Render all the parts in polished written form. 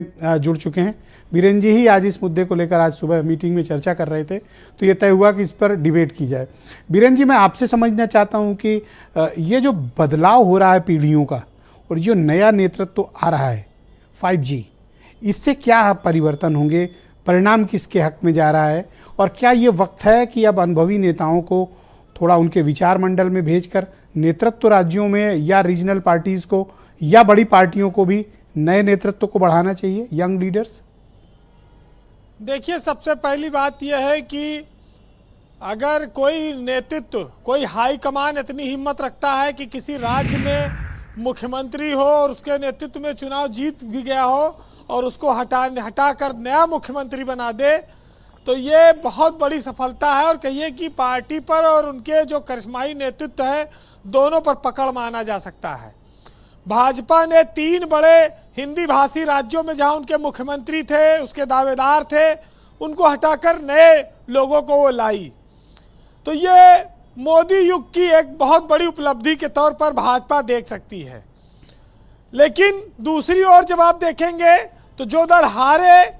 जुड़ चुके हैं। बीरेन जी ही आज इस मुद्दे को लेकर आज सुबह मीटिंग में चर्चा कर रहे थे, तो ये तय हुआ कि इस पर डिबेट की जाए। बीरेन जी, मैं आपसे समझना चाहता हूं कि ये जो बदलाव हो रहा है पीढ़ियों का और जो नया नेतृत्व तो आ रहा है 5G, इससे क्या परिवर्तन होंगे, परिणाम किसके हक में जा रहा है, और क्या ये वक्त है कि अब अनुभवी नेताओं को थोड़ा उनके विचार मंडल में भेजकर नेतृत्व राज्यों में या रीजनल पार्टीज़ को या बड़ी पार्टियों को भी नए नेतृत्व को बढ़ाना चाहिए, यंग लीडर्स? देखिए, सबसे पहली बात यह है कि अगर कोई नेतृत्व, कोई हाई कमान इतनी हिम्मत रखता है कि किसी राज्य में मुख्यमंत्री हो और उसके नेतृत्व में चुनाव जीत भी गया हो और उसको हटाकर नया मुख्यमंत्री बना दे, तो ये बहुत बड़ी सफलता है। और कहिए कि पार्टी पर और उनके जो करिश्माई नेतृत्व है, दोनों पर पकड़ माना जा सकता है। भाजपा ने 3 बड़े हिंदी भाषी राज्यों में जहां उनके मुख्यमंत्री थे, उसके दावेदार थे, उनको हटाकर नए लोगों को वो लाई। तो ये मोदी युग की एक बहुत बड़ी उपलब्धि के तौर पर भाजपा देख सकती है। लेकिन दूसरी ओर जब आप देखेंगे तो जो दल हारे,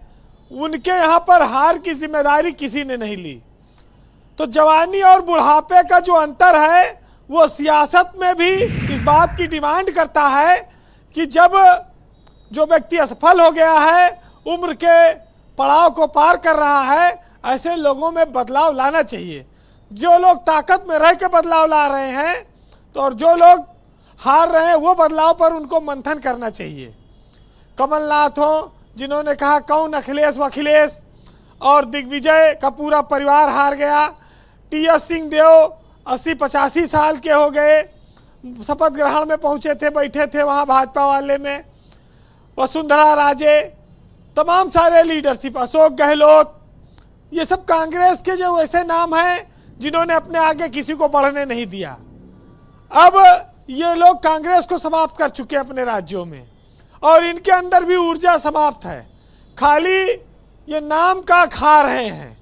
उनके यहाँ पर हार की जिम्मेदारी किसी ने नहीं ली। तो जवानी और बुढ़ापे का जो अंतर है, वो सियासत में भी इस बात की डिमांड करता है कि जब जो व्यक्ति असफल हो गया है, उम्र के पड़ाव को पार कर रहा है, ऐसे लोगों में बदलाव लाना चाहिए। जो लोग ताकत में रह के बदलाव ला रहे हैं, तो और जो लोग हार रहे हैं, वो बदलाव पर उनको मंथन करना चाहिए। कमलनाथ हो, जिन्होंने कहा कौन अखिलेश वखिलेश, और दिग्विजय का पूरा परिवार हार गया। टीएस सिंहदेव 80-85 साल के हो गए, शपथ ग्रहण में पहुंचे थे, बैठे थे वहां भाजपा वाले में। वसुंधरा राजे, तमाम सारे लीडरशिप, अशोक गहलोत, ये सब कांग्रेस के जो ऐसे नाम हैं जिन्होंने अपने आगे किसी को बढ़ने नहीं दिया। अब ये लोग कांग्रेस को समाप्त कर चुके हैं अपने राज्यों में, और इनके अंदर भी ऊर्जा समाप्त है, खाली ये नाम का खा रहे हैं।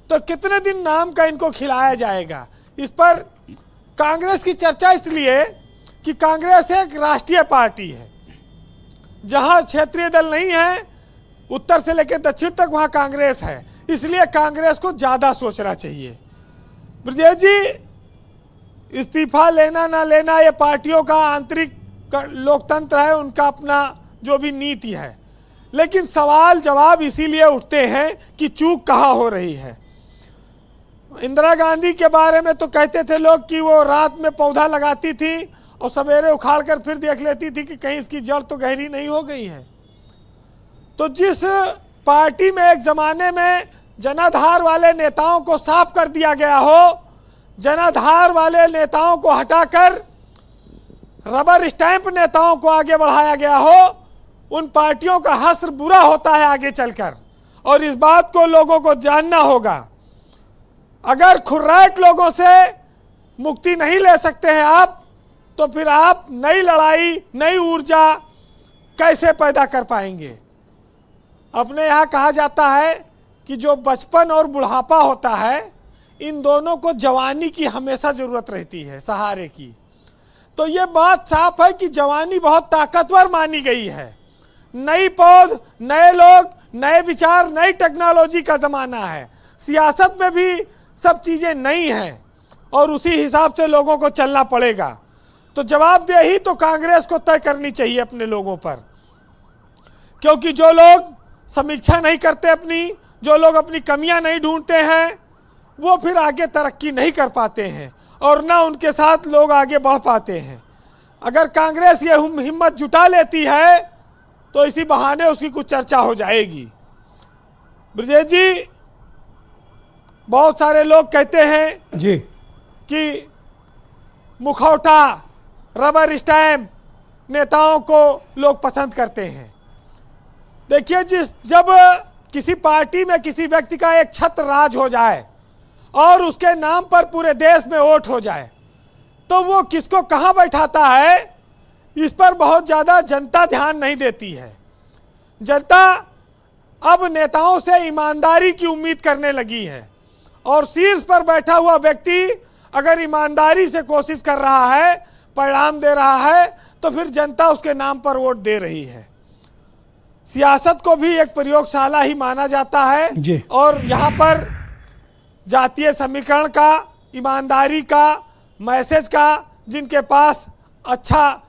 तो कितने दिन नाम का इनको खिलाया जाएगा? इस पर कांग्रेस की चर्चा इसलिए कि कांग्रेस एक राष्ट्रीय पार्टी है, जहां क्षेत्रीय दल नहीं है, उत्तर से लेकर दक्षिण तक वहां कांग्रेस है। इसलिए कांग्रेस को ज्यादा सोचना चाहिए। ब्रजेश जी, इस्तीफा लेना ना लेना ये पार्टियों का आंतरिक लोकतंत्र है, उनका अपना जो भी नीति है। लेकिन सवाल जवाब इसीलिए उठते हैं कि चूक कहाँ हो रही है। इंदिरा गांधी के बारे में तो कहते थे लोग कि वो रात में पौधा लगाती थी और सवेरे उखाड़ कर फिर देख लेती थी कि कहीं इसकी जड़ तो गहरी नहीं हो गई है। तो जिस पार्टी में एक जमाने में जनाधार वाले नेताओं को साफ कर दिया गया हो, जनाधार वाले नेताओं को हटाकर रबर स्टैंप नेताओं को आगे बढ़ाया गया हो, उन पार्टियों का हश्र बुरा होता है आगे चलकर। और इस बात को लोगों को जानना होगा। अगर खुर्राट लोगों से मुक्ति नहीं ले सकते हैं आप, तो फिर आप नई लड़ाई, नई ऊर्जा कैसे पैदा कर पाएंगे? अपने यहाँ कहा जाता है कि जो बचपन और बुढ़ापा होता है, इन दोनों को जवानी की हमेशा जरूरत रहती है, सहारे की। तो ये बात साफ है कि जवानी बहुत ताकतवर मानी गई है। नई पौध, नए लोग, नए विचार, नई टेक्नोलॉजी का जमाना है। सियासत में भी सब चीजें नई हैं और उसी हिसाब से लोगों को चलना पड़ेगा। तो जवाबदेही तो कांग्रेस को तय करनी चाहिए अपने लोगों पर, क्योंकि जो लोग समीक्षा नहीं करते अपनी, जो लोग अपनी कमियां नहीं ढूंढते हैं, वो फिर आगे तरक्की नहीं कर पाते हैं और ना उनके साथ लोग आगे बढ़ पाते हैं। अगर कांग्रेस ये हिम्मत जुटा लेती है तो इसी बहाने उसकी कुछ चर्चा हो जाएगी। ब्रजेश जी, बहुत सारे लोग कहते हैं जी कि मुखौटा, रबर स्टैम्प नेताओं को लोग पसंद करते हैं। देखिए, जब किसी पार्टी में किसी व्यक्ति का एक छत्र राज हो जाए और उसके नाम पर पूरे देश में वोट हो जाए, तो वो किसको कहाँ बैठाता है, इस पर बहुत ज़्यादा जनता ध्यान नहीं देती है। जनता अब नेताओं से ईमानदारी की उम्मीद करने लगी है, और शीर्ष पर बैठा हुआ व्यक्ति अगर ईमानदारी से कोशिश कर रहा है, परिणाम दे रहा है, तो फिर जनता उसके नाम पर वोट दे रही है। सियासत को भी एक प्रयोगशाला ही माना जाता है जी। और यहाँ पर जातीय समीकरण का, ईमानदारी का, मैसेज का, जिनके पास अच्छा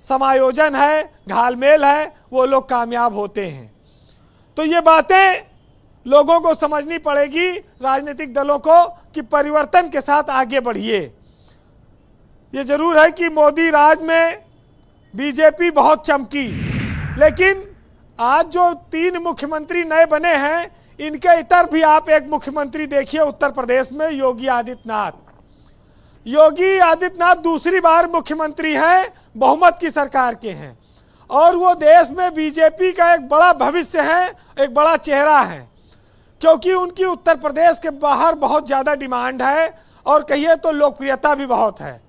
समायोजन है, घालमेल है, वो लोग कामयाब होते हैं। तो ये बातें लोगों को समझनी पड़ेगी, राजनीतिक दलों को, कि परिवर्तन के साथ आगे बढ़िए। ये जरूर है कि मोदी राज में बीजेपी बहुत चमकी, लेकिन आज जो 3 मुख्यमंत्री नए बने हैं, इनके इतर भी आप एक मुख्यमंत्री देखिए उत्तर प्रदेश में, योगी आदित्यनाथ। योगी आदित्यनाथ दूसरी बार मुख्यमंत्री हैं, बहुमत की सरकार के हैं, और वो देश में बीजेपी का एक बड़ा भविष्य है, एक बड़ा चेहरा है, क्योंकि उनकी उत्तर प्रदेश के बाहर बहुत ज़्यादा डिमांड है और कहिए तो लोकप्रियता भी बहुत है।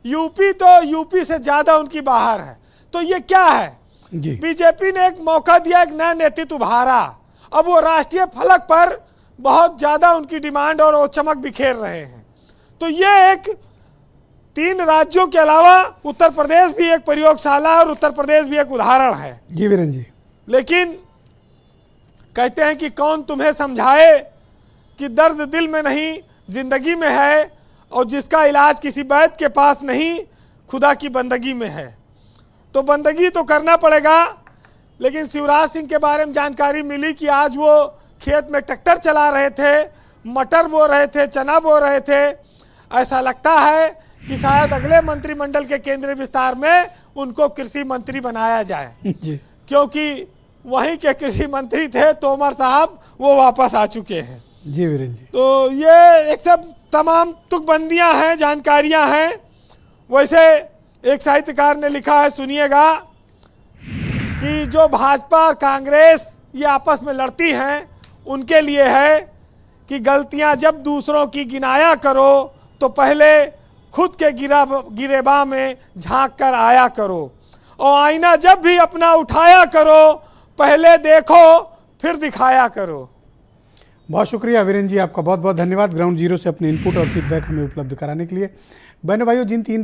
यूपी तो यूपी से ज़्यादा उनकी बाहर है। तो ये क्या है, बीजेपी ने एक मौका दिया, एक नया नेतृत्व उभारा, अब वो राष्ट्रीय फलक पर बहुत ज़्यादा उनकी डिमांड और वो चमक बिखेर रहे हैं। तो ये एक 3 राज्यों के अलावा उत्तर प्रदेश भी एक प्रयोगशाला और उत्तर प्रदेश भी एक उदाहरण है। जी वीरेंद्र जी। लेकिन कहते हैं कि कौन तुम्हें समझाए कि दर्द दिल में नहीं जिंदगी में है, और जिसका इलाज किसी वैद्य के पास नहीं खुदा की बंदगी में है। तो बंदगी तो करना पड़ेगा। लेकिन शिवराज सिंह के बारे में जानकारी मिली कि आज वो खेत में ट्रैक्टर चला रहे थे, मटर बो रहे थे, चना बो रहे थे। ऐसा लगता है कि शायद अगले मंत्रिमंडल के केंद्रीय विस्तार में उनको कृषि मंत्री बनाया जाए, क्योंकि वहीं के कृषि मंत्री थे तोमर साहब, वो वापस आ चुके हैं। जी वीरेंद्र जी। तो ये एक सब तमाम तुकबंदियां हैं, जानकारियां हैं। वैसे एक साहित्यकार ने लिखा है, सुनिएगा, कि जो भाजपा और कांग्रेस ये आपस में लड़ती हैं, उनके लिए है कि गलतियां जब दूसरों की गिनाया करो तो पहले खुद के गिरेबां में झांक कर आया करो, और आईना जब भी अपना उठाया करो पहले देखो फिर दिखाया करो। बहुत शुक्रिया वीरेंद्र जी, आपका बहुत बहुत धन्यवाद ग्राउंड जीरो से अपने इनपुट और फीडबैक हमें उपलब्ध कराने के लिए। बहनों भाइयों, जिन 3